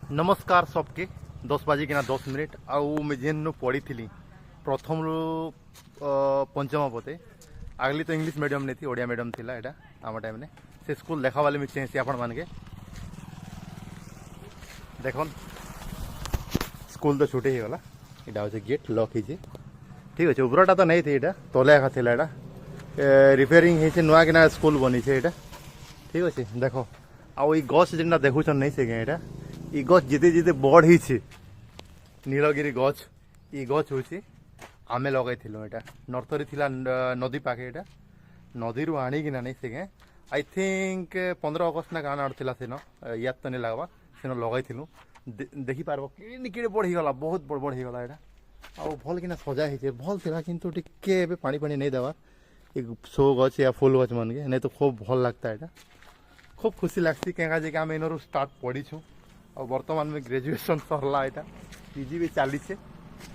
नमस्कार सबके 10:10 आउ मैं जेन पढ़ी थी प्रथम रु पंचम पते आगली तो इंग्लिश मीडियम नहीं थी ओडिया मीडियम थी एटा आम टाइम ने से स्कूल देखा वाले मैं चाहिए आपण मान के देखन स्कूल तो छुटे ही गला एटा हो गेट लॉक ही ठीक अच्छे उपरटा तो नहीं थी एटा तले एका थिला एटा रिपेयरिंग है नुआ किना स्कूल बनी है एटा ठीक अच्छे देख आउ ई गछ जेनटा देखुछन नहीं से एटा ई गछ जिते जिते बढ़ी नीलगिरी गछ ई गछ हूँ आमे लगेलु एटा नर्सरी थिला नदी पाखे एटा नदी रू आणिकिना नहीं से आई थिंक 15 अगस्त ना गाना आड़ता सेन याद तो नहीं लगवा सेन लगेलु देखी पार कि बढ़ीगला बहुत बढ़ीगला एटा आ भल कि सजा है भल था कितु टे पानी पानी नहीं देवा शो गछ या फुल गछ मन के नहीं तो खूब भल लगता है खूब खुशी लगती क्या आम इन स्टार्ट पढ़ीछू और बर्तमान में ग्रेजुएशन सरला यहाँ पीजी भी चली